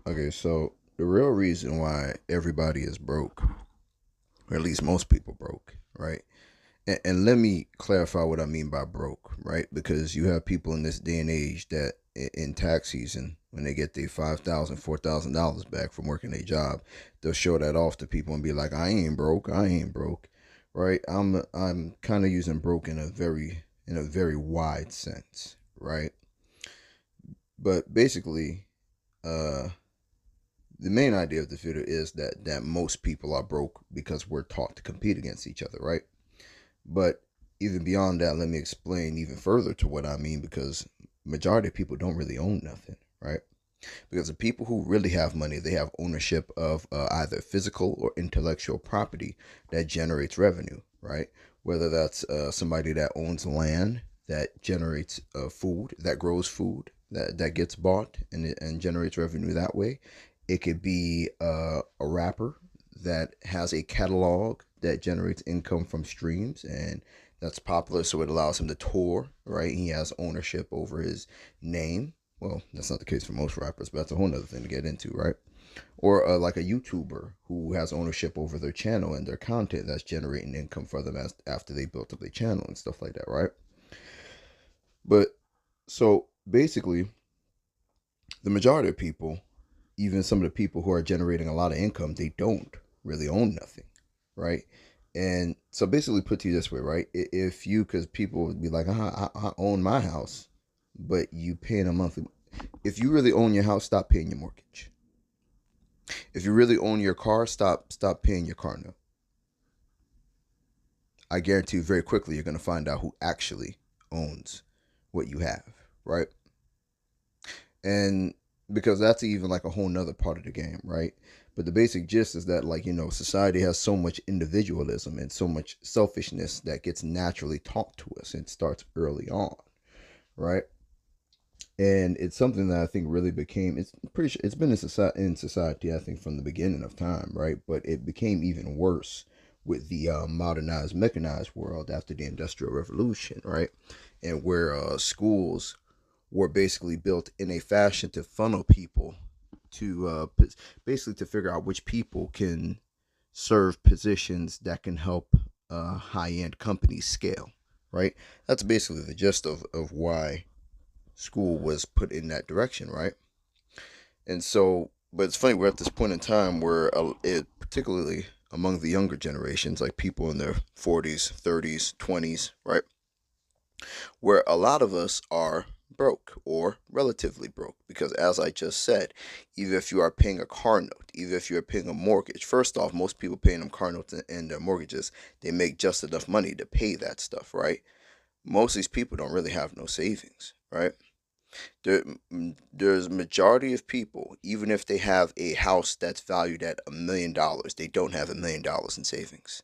Okay, so the real reason why everybody is broke, or at least most people broke, right? And let me clarify what I mean by broke, right? Because you have people in this day and age that in tax season, when they get their $5,000, $4,000 back from working a job, they'll show that off to people and be like, "I ain't broke, I ain't broke," right? I'm kind of using broke in a very wide sense, right? But basically, uh, the main idea of the video is that most people are broke because we're taught to compete against each other, right? But even beyond that, let me explain even further to what I mean, because majority of people don't really own nothing, right? Because the people who really have money, they have ownership of either physical or intellectual property that generates revenue, right? Whether that's somebody that owns land that generates food, that grows food, that gets bought and generates revenue that way. It could be a rapper that has a catalog that generates income from streams and that's popular, so it allows him to tour, right? He has ownership over his name. Well, that's not the case for most rappers, but that's a whole nother thing to get into, right? Or like a YouTuber who has ownership over their channel and their content that's generating income for them after they built up their channel and stuff like that, right? But so basically, the majority of people, even some of the people who are generating a lot of income, they don't really own nothing, right? And so basically, put to you this way, right? If you, because people would be like, I own my house, but you paying a monthly. If you really own your house, stop paying your mortgage. If you really own your car, stop paying your car note. I guarantee you, very quickly, you're gonna find out who actually owns what you have, right? And because that's even like a whole nother part of the game, right? But the basic gist is that, like, society has so much individualism and so much selfishness that gets naturally taught to us. It starts early on, right? And it's something that I think really became, it's pretty sure it's been in society, I think, from the beginning of time, right? But it became even worse with the modernized, mechanized world after the Industrial Revolution, right? And where schools were basically built in a fashion to funnel people to basically to figure out which people can serve positions that can help high end companies scale, right? That's basically the gist of why school was put in that direction, right? And so, but it's funny, we're at this point in time where particularly among the younger generations, like people in their 40s, 30s, 20s, right? Where a lot of us are broke or relatively broke because, as I just said, even if you are paying a car note, even if you're paying a mortgage, first off, most people paying them car notes and their mortgages, they make just enough money to pay that stuff, right? Most of these people don't really have no savings, right? There's a majority of people, even if they have a house that's valued at $1 million, they don't have $1 million in savings.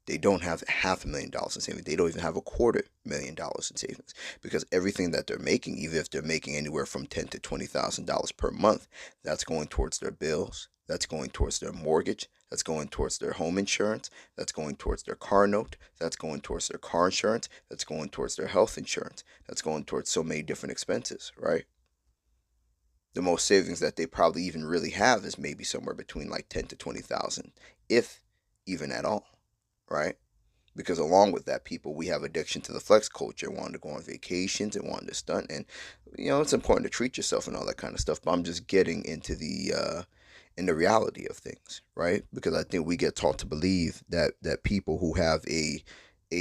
They don't have $500,000 in savings. They don't even have $250,000 in savings because everything that they're making, even if they're making anywhere from $10,000 to $20,000 per month, that's going towards their bills. That's going towards their mortgage. That's going towards their home insurance. That's going towards their car note. That's going towards their car insurance. That's going towards their health insurance. That's going towards so many different expenses, right? The most savings that they probably even really have is maybe somewhere between like 10 to 20,000, if even at all, right? Because along with that, people, we have addiction to the flex culture, wanting to go on vacations and wanting to stunt. And it's important to treat yourself and all that kind of stuff. But I'm just getting into the in the reality of things, right? Because I think we get taught to believe that people who have a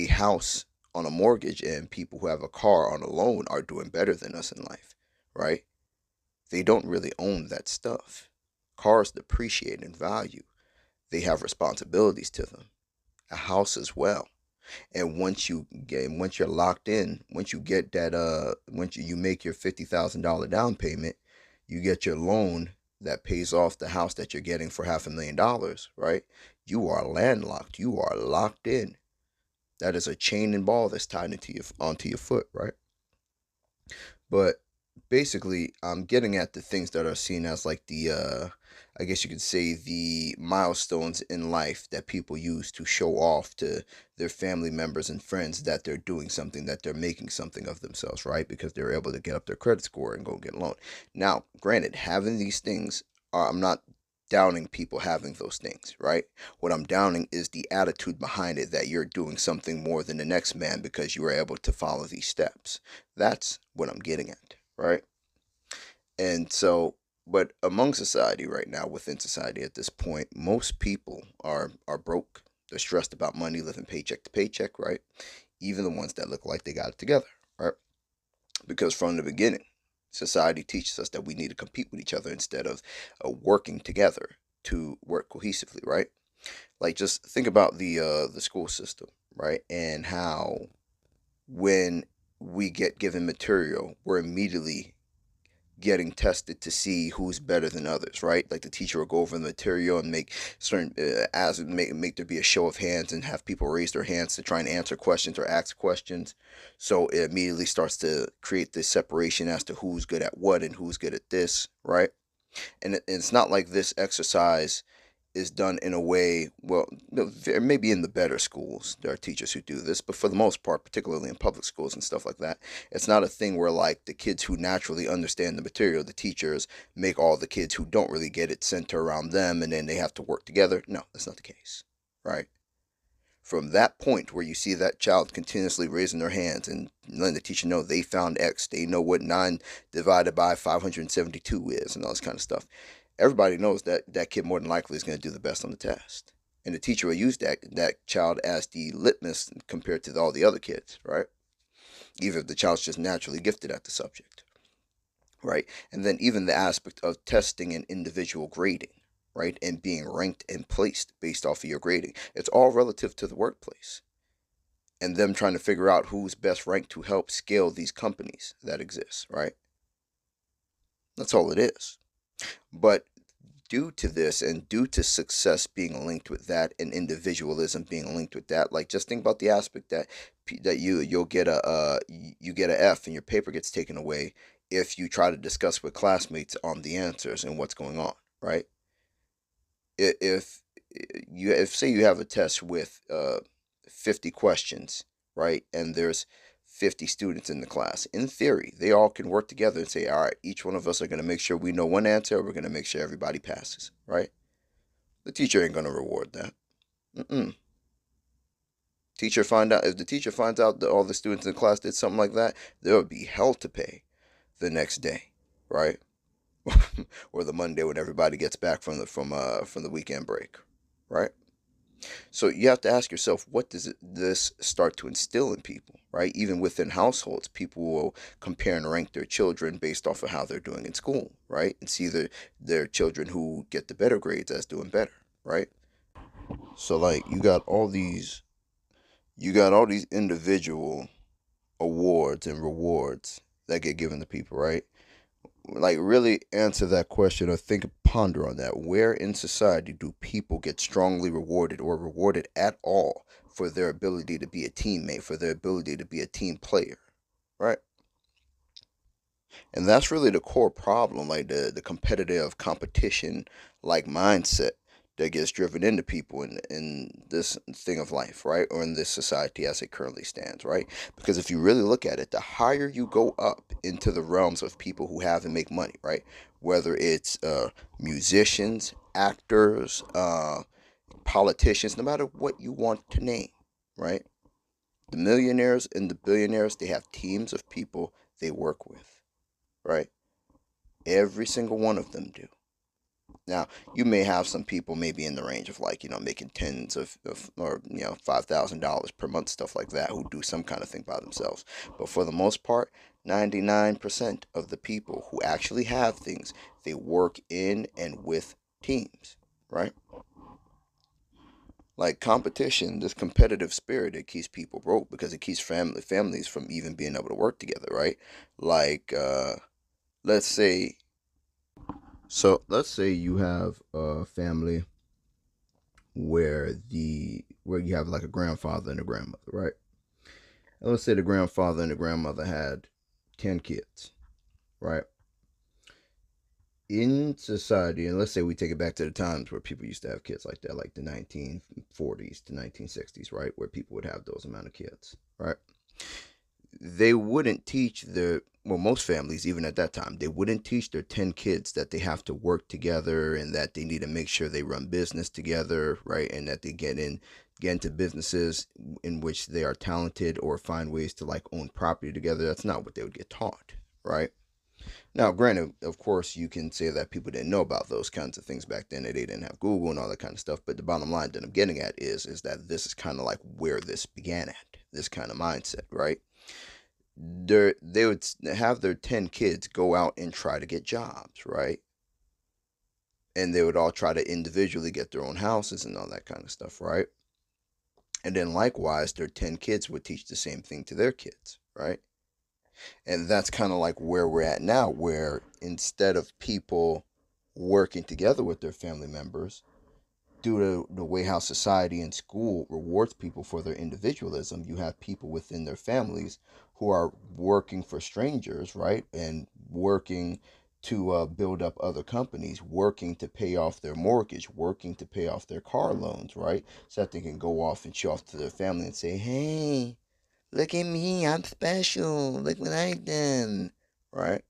house on a mortgage and people who have a car on a loan are doing better than us in life, right? They don't really own that stuff. Cars depreciate in value. They have responsibilities to them. A house as well. And once you're locked in, once you get that once you make your $50,000 down payment, you get your loan that pays off the house that you're getting for $500,000, right? You are landlocked. You are locked in. That is a chain and ball that's tied into your onto your foot, right? But basically, I'm getting at the things that are seen as like the I guess you could say the milestones in life that people use to show off to their family members and friends that they're doing something, that they're making something of themselves, right? Because they're able to get up their credit score and go get a loan. Now, granted, having these things I'm not downing people having those things, right? What I'm downing is the attitude behind it, that you're doing something more than the next man because you were able to follow these steps. That's what I'm getting at, right? And so, but among society right now, within society at this point, most people are broke. They're stressed about money, living paycheck to paycheck, right? Even the ones that look like they got it together, right? Because from the beginning, society teaches us that we need to compete with each other instead of working together to work cohesively, right? Like, just think about the school system, right? And how when we get given material, we're immediately getting tested to see who's better than others, right? Like, the teacher will go over the material and make certain as make there be a show of hands and have people raise their hands to try and answer questions or ask questions. So it immediately starts to create this separation as to who's good at what and who's good at this, right? And it's not like this exercise is done in a way, well, no, there maybe in the better schools there are teachers who do this, but for the most part, particularly in public schools and stuff like that, it's not a thing where, like, the kids who naturally understand the material, the teachers make all the kids who don't really get it center around them and then they have to work together. No, that's not the case, right? From that point where you see that child continuously raising their hands and letting the teacher know they found X, they know what 9 divided by 572 is, and all this kind of stuff, everybody knows that that kid more than likely is going to do the best on the test. And the teacher will use that child as the litmus compared to all the other kids, right? Even if the child's just naturally gifted at the subject, right? And then even the aspect of testing and individual grading, right? And being ranked and placed based off of your grading. It's all relative to the workplace and them trying to figure out who's best ranked to help scale these companies that exist, right? That's all it is. But due to this and due to success being linked with that and individualism being linked with that, like, just think about the aspect that you'll get a you get a F and your paper gets taken away if you try to discuss with classmates on the answers and what's going on, right? If you, if say you have a test with 50 questions, right, and there's 50 students in the class, in theory they all can work together and say, all right, each one of us are going to make sure we know one answer, we're going to make sure everybody passes, right? The teacher ain't going to reward that. Mm-mm. Teacher find out If the teacher finds out that all the students in the class did something like that, there would be hell to pay the next day, right? Or the Monday when everybody gets back from the weekend break, right? So you have to ask yourself, what does this start to instill in people, right? Even within households, people will compare and rank their children based off of how they're doing in school, right? And see their children who get the better grades as doing better, right? So, like, you got all these individual awards and rewards that get given to people, right? Like, really answer that question or ponder on that. Where in society do people get strongly rewarded or rewarded at all for their ability to be a teammate, for their ability to be a team player, right? And that's really the core problem, like the competitive competition like mindset that gets driven into people in this thing of life, right? Or in this society as it currently stands, right? Because if you really look at it, the higher you go up into the realms of people who have and make money, right? Whether it's musicians, actors, politicians, no matter what you want to name, right? The millionaires and the billionaires, they have teams of people they work with, right? Every single one of them do. Now, you may have some people maybe in the range of, like, making tens of or, $5,000 per month, stuff like that, who do some kind of thing by themselves. But for the most part, 99% of the people who actually have things, they work in and with teams, right? Like, competition, this competitive spirit, it keeps people broke because it keeps families from even being able to work together, right? Like, let's say let's say you have a family where you have like a grandfather and a grandmother, right? And let's say the grandfather and the grandmother had 10 kids, right? In society, and let's say we take it back to the times where people used to have kids like that, like the 1940s to 1960s, right? Where people would have those amount of kids, right? they wouldn't teach their, well, most families, even at that time, they wouldn't teach their 10 kids that they have to work together and that they need to make sure they run business together, right? And that they get into businesses in which they are talented or find ways to like own property together. That's not what they would get taught, right? Now, granted, of course, you can say that people didn't know about those kinds of things back then, that they didn't have Google and all that kind of stuff. But the bottom line that I'm getting at is that this is kind of like where this began at, this kind of mindset, right? They would have their 10 kids go out and try to get jobs, right? And they would all try to individually get their own houses and all that kind of stuff, right? And then likewise, their 10 kids would teach the same thing to their kids, right? And that's kind of like where we're at now, where instead of people working together with their family members, due to the way how society and school rewards people for their individualism, you have people within their families who are working for strangers, right? And working to build up other companies, working to pay off their mortgage, working to pay off their car loans, right? So that they can go off and show off to their family and say, hey, look at me, I'm special. Look what I done, right?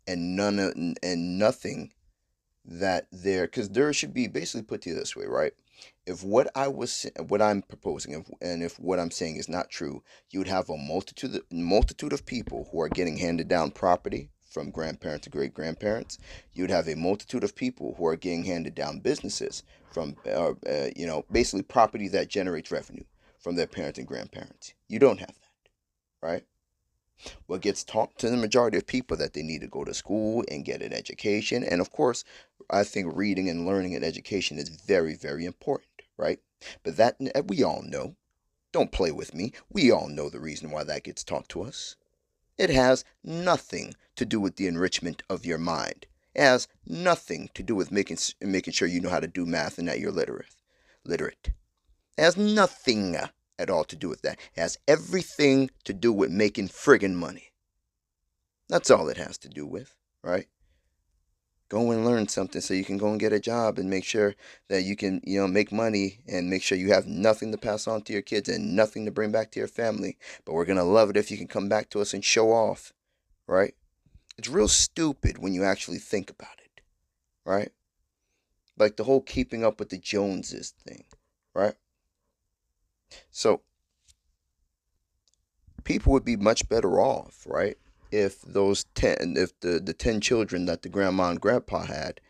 And nothing that there, because there should be, basically put to you this way, right? If what I'm proposing, if what I'm saying is not true, you would have a multitude of people who are getting handed down property from grandparents to great grandparents. You'd have a multitude of people who are getting handed down businesses from, basically property that generates revenue from their parents and grandparents. You don't have that, right? What gets taught to the majority of people that they need to go to school and get an education. And of course, I think reading and learning and education is very, very important, right? But that we all know. Don't play with me. We all know the reason why that gets taught to us. It has nothing to do with the enrichment of your mind. It has nothing to do with making sure you know how to do math and that you're literate. It has nothing at all to do with that. It has everything to do with making friggin' money. That's all it has to do with, right? Go and learn something so you can go and get a job and make sure that you can, make money and make sure you have nothing to pass on to your kids and nothing to bring back to your family. But we're going to love it if you can come back to us and show off, right? It's real stupid when you actually think about it, right? Like the whole keeping up with the Joneses thing, right? So people would be much better off, right? If the 10 children that the grandma and grandpa had,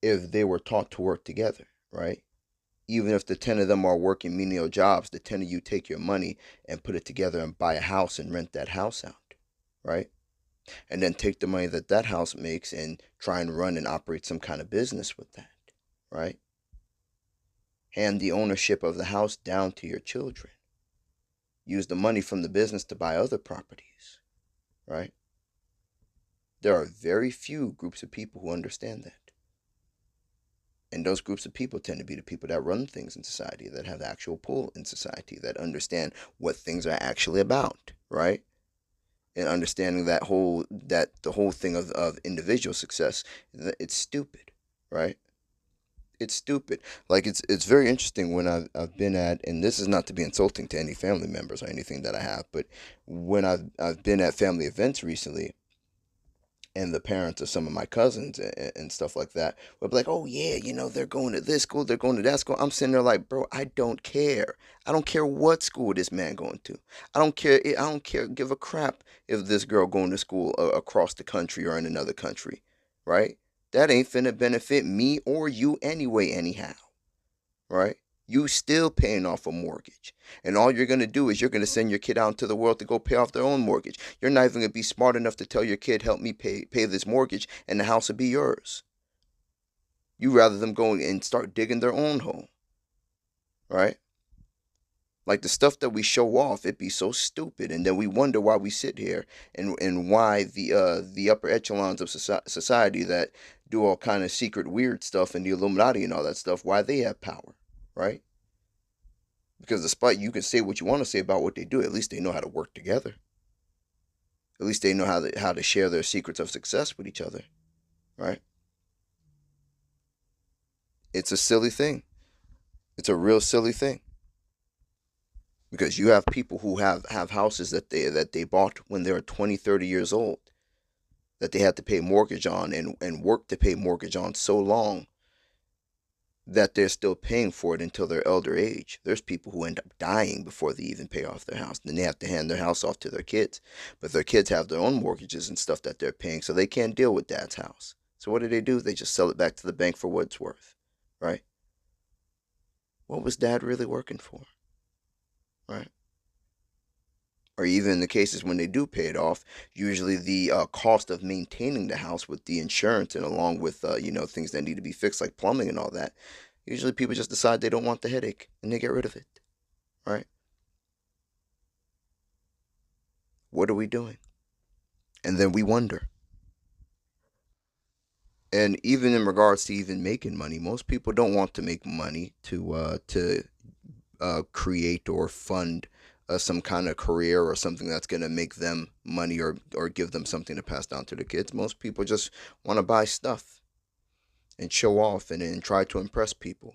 if they were taught to work together, right? Even if the 10 of them are working menial jobs, the 10 of you take your money and put it together and buy a house and rent that house out, right? And then take the money that that house makes and try and run and operate some kind of business with that, right? Hand the ownership of the house down to your children. Use the money from the business to buy other properties, right? There are very few groups of people who understand that. And those groups of people tend to be the people that run things in society, that have the actual pull in society, that understand what things are actually about, right? And understanding that the whole thing of individual success, it's stupid, right? It's stupid. Like it's very interesting when I've been at, and this is not to be insulting to any family members or anything that I have, but when I've been at family events recently, and the parents of some of my cousins and stuff like that would be like, oh yeah, they're going to this school, they're going to that school. I'm sitting there like, bro, I don't care. I don't care what school this man going to. I don't care. I don't care. Give a crap if this girl going to school across the country or in another country, right? That ain't finna benefit me or you anyway, anyhow, right? You still paying off a mortgage. And all you're going to do is you're going to send your kid out into the world to go pay off their own mortgage. You're not even going to be smart enough to tell your kid, help me pay this mortgage and the house will be yours. You rather them go and start digging their own hole, right? Like the stuff that we show off, it be so stupid, and then we wonder why we sit here and why the upper echelons of society that do all kind of secret weird stuff and the Illuminati and all that stuff, why they have power, right? Because despite you can say what you want to say about what they do, at least they know how to work together. At least they know how to share their secrets of success with each other, right? It's a silly thing. It's a real silly thing. because you have people who have houses that they bought when they were 20, 30 years old, that they had to pay mortgage on, and work to pay mortgage on so long that they're still paying for it until their elder age. There's people who end up dying before they even pay off their house. Then they have to hand their house off to their kids. But their kids have their own mortgages and stuff that they're paying, so they can't deal with dad's house. So what do? They just sell it back to the bank for what it's worth, right? What was dad really working for, right? Or even in the cases when they do pay it off, usually the cost of maintaining the house with the insurance and along with things that need to be fixed like plumbing and all that, usually people just decide they don't want the headache and they get rid of it, right? What are we doing? And then we wonder. And even in regards to even making money, most people don't want to make money to create or fund some kind of career or something that's going to make them money, or give them something to pass down to the kids. Most people just want to buy stuff and show off and try to impress people.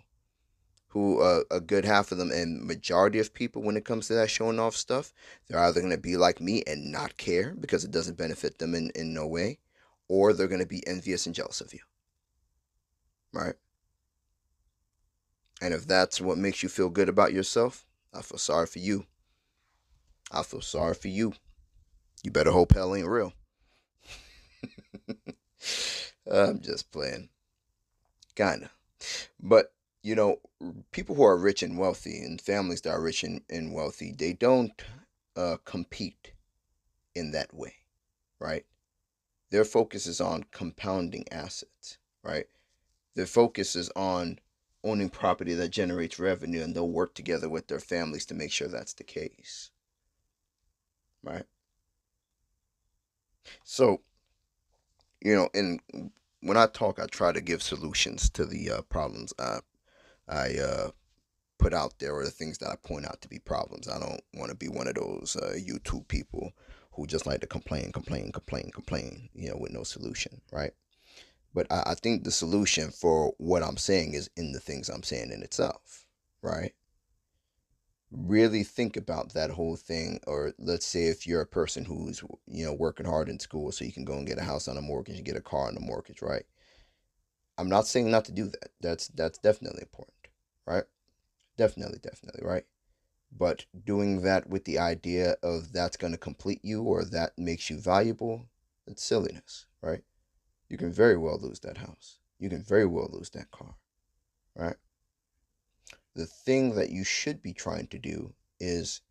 Who a good half of them, and majority of people, when it comes to that showing off stuff, they're either going to be like me and not care because it doesn't benefit them in no way, or they're going to be envious and jealous of you, right? And if that's what makes you feel good about yourself, I feel sorry for you. I feel sorry for you. You better hope hell ain't real. I'm just playing. Kinda. But, you know, people who are rich and wealthy, and families that are rich and wealthy, they don't compete in that way, right? Their focus is on compounding assets, right? Their focus is on owning property that generates revenue, and they'll work together with their families to make sure that's the case, right? So, and when I talk, I try to give solutions to the problems I put out there, or the things that I point out to be problems. I don't want to be one of those YouTube people who just like to complain, complain, complain, complain, with no solution, right? But I think the solution for what I'm saying is in the things I'm saying in itself, right? Really think about that whole thing. Or let's say if you're a person who's working hard in school so you can go and get a house on a mortgage and get a car on a mortgage, right? I'm not saying not to do that. That's definitely important, right? Definitely, definitely, right? But doing that with the idea of that's going to complete you or that makes you valuable, it's silliness, right? You can very well lose that house. You can very well lose that car, right? The thing that you should be trying to do is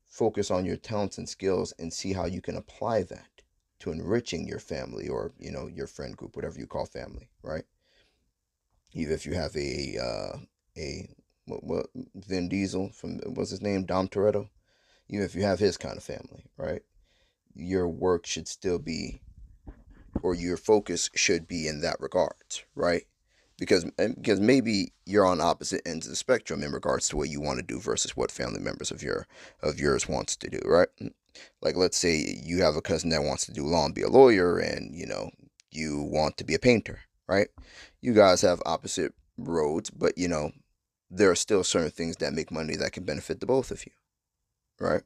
focus on your talents and skills and see how you can apply that to enriching your family, or your friend group, whatever you call family, right? Even if you have a what Vin Diesel, from what's his name, Dom Toretto. Even if you have his kind of family, right? Your work should still be, or your focus should be in that regards, right? Because maybe you're on opposite ends of the spectrum in regards to what you want to do versus what family members of yours wants to do, right? Like, let's say you have a cousin that wants to do law and be a lawyer, and you want to be a painter, right? You guys have opposite roads, but there are still certain things that make money that can benefit the both of you, right?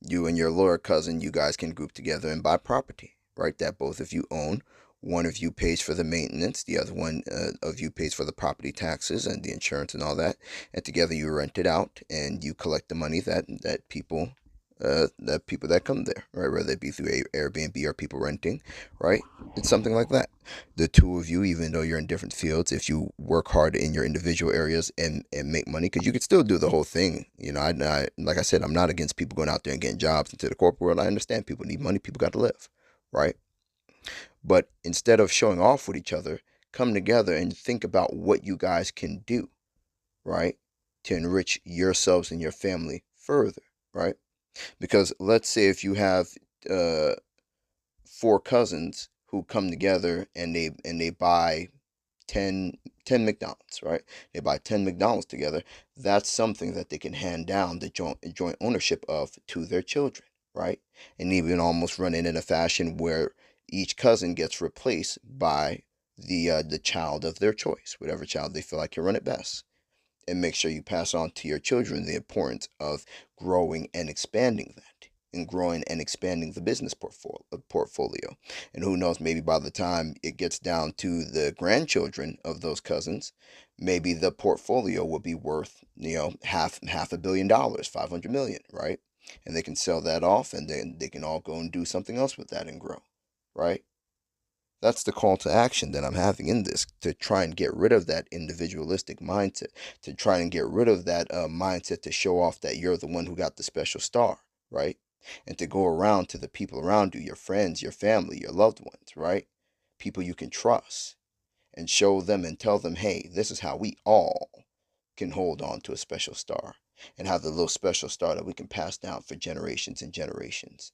You and your lawyer cousin, you guys can group together and buy property, right? That both of you own. One of you pays for the maintenance, the other one of you pays for the property taxes and the insurance and all that. And together you rent it out and you collect the money that people that come there, right? Whether it be through Airbnb or people renting, right? It's something like that. The two of you, even though you're in different fields, if you work hard in your individual areas and make money, because you could still do the whole thing. Like I said, I'm not against people going out there and getting jobs into the corporate world. I understand people need money, people got to live, right? But instead of showing off with each other, come together and think about what you guys can do, right? To enrich yourselves and your family further, right? Because let's say if you have uh, four cousins who come together and they buy 10 10 McDonald's, right? They buy 10 McDonald's together. That's something that they can hand down the joint ownership of to their children, right? And even almost run it in a fashion where each cousin gets replaced by the child of their choice, whatever child they feel like can run it best. and make sure you pass on to your children the importance of growing and expanding that, and growing and expanding the business portfolio. And who knows, maybe by the time it gets down to the grandchildren of those cousins, maybe the portfolio will be worth, half $1 billion, 500 million, right? And they can sell that off, and then they can all go and do something else with that and grow, right? That's the call to action that I'm having in this, to try and get rid of that individualistic mindset, to try and get rid of that mindset to show off that you're the one who got the special star, right? And to go around to the people around you, your friends, your family, your loved ones, right? People you can trust, and show them and tell them, hey, this is how we all can hold on to a special star, and have the little special star that we can pass down for generations and generations.